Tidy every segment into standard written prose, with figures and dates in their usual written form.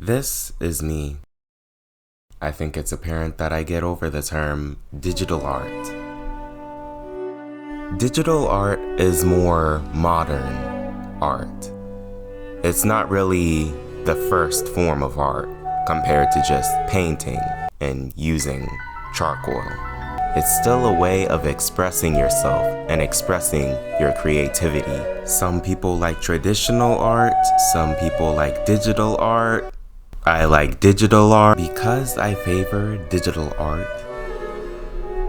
This is me. I think it's apparent that I get over the term digital art. Digital art is more modern art. It's not really the first form of art compared to just painting and using charcoal. It's still a way of expressing yourself and expressing your creativity. Some people like traditional art, some people like digital art. I like digital art because I favor digital art.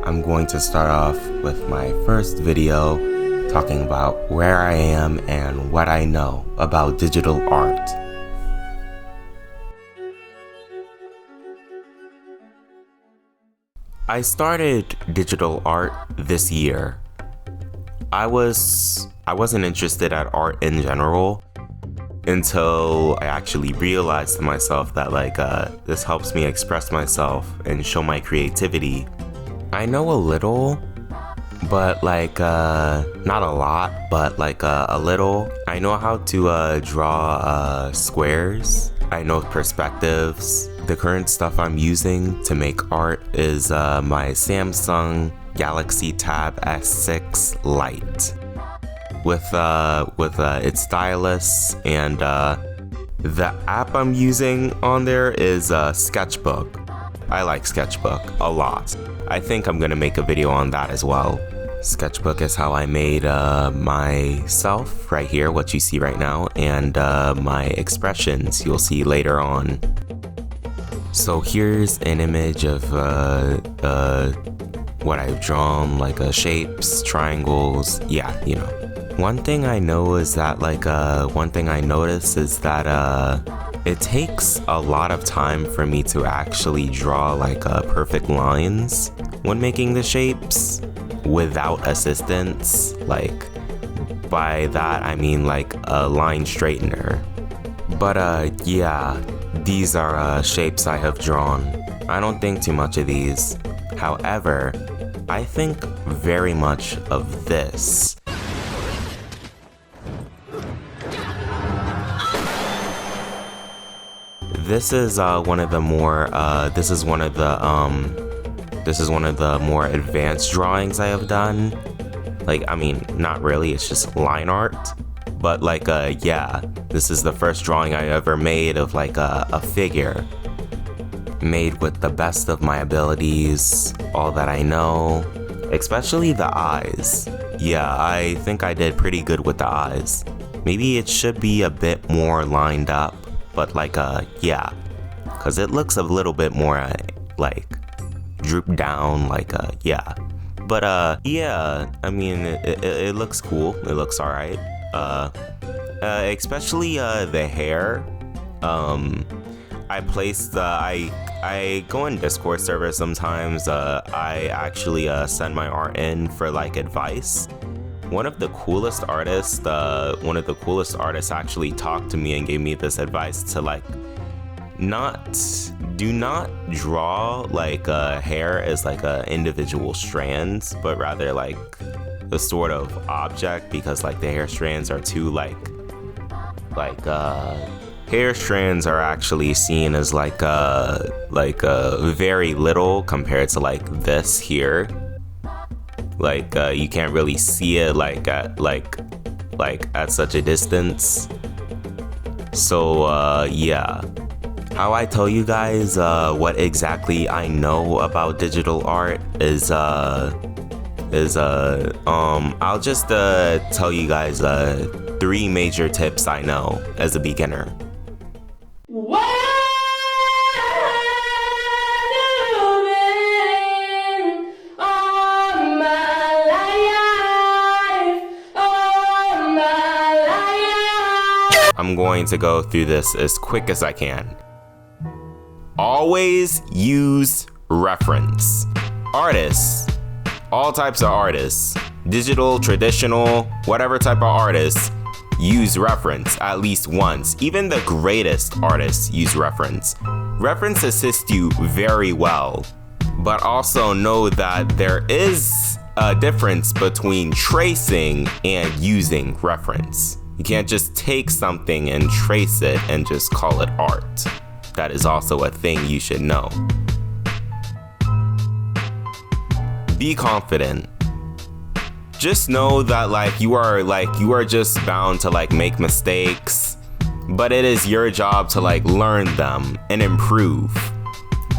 I'm going to start off with my first video talking about where I am and what I know about digital art. I started digital art this year. I wasn't interested at art in general until I actually realized to myself that this helps me express myself and show my creativity. I know a little, but not a lot, but a little. I know how to draw squares. I know perspectives. The current stuff I'm using to make art is my Samsung Galaxy Tab S6 Lite with its stylus, and the app I'm using on there is Sketchbook. I like Sketchbook a lot. I think I'm gonna make a video on that as well. Sketchbook is how I made myself right here, what you see right now, and my expressions you'll see later on. So here's an image of what I've drawn, shapes, triangles, yeah, you know. One thing I know is that one thing I notice is that it takes a lot of time for me to actually draw perfect lines when making the shapes without assistance. By that I mean a line straightener. But yeah, these are shapes I have drawn. I don't think too much of these. However, I think very much of this. This is one of the more more advanced drawings I have done. I mean, not really, it's just line art. But yeah, this is the first drawing I ever made of a figure. Made with the best of my abilities, all that I know, especially the eyes. Yeah, I think I did pretty good with the eyes. Maybe it should be a bit more lined up, but yeah, cause it looks a little bit more drooped down, yeah. But yeah, I mean, it looks cool. It looks alright. Especially the hair. I placed I go in Discord server sometimes. I actually send my art in for advice. One of the coolest artists actually talked to me and gave me this advice to do not draw hair as individual strands, but rather the sort of object, because the hair strands are too hair strands are actually seen as very little compared to this here. You can't really see it at such a distance. So yeah, how I tell you guys what exactly I know about digital art is I'll just tell you guys 3 major tips I know as a beginner. I'm going to go through this as quick as I can. Always use reference. Artists, all types of artists, digital, traditional, whatever type of artists, use reference at least once. Even the greatest artists use reference. Reference assists you very well, but also know that there is a difference between tracing and using reference. You can't just take something and trace it and just call it art. that is also a thing you should know. Be confident. Just know that you are just bound to make mistakes, but it is your job to learn them and improve.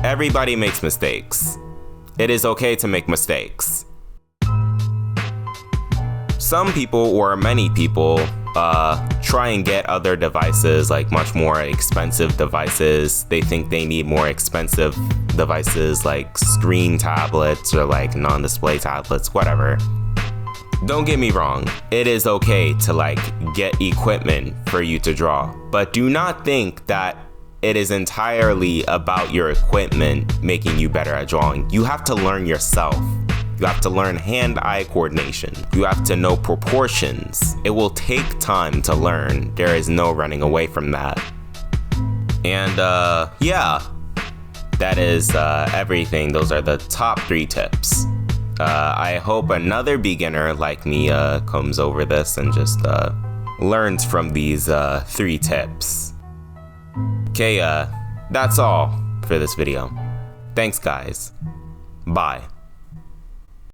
Everybody makes mistakes. It is okay to make mistakes. Some people, or many people, try and get other devices, much more expensive devices. They think they need more expensive devices like screen tablets or non-display tablets, whatever. Don't get me wrong, it is okay to get equipment for you to draw, but do not think that it is entirely about your equipment making you better at drawing. You have to learn yourself. You have to learn hand-eye coordination. You have to know proportions. It will take time to learn. There is no running away from that. And yeah, that is everything. Those are the top 3 tips. I hope another beginner like me comes over this and just learns from these 3 tips. Okay, that's all for this video. Thanks, guys. Bye.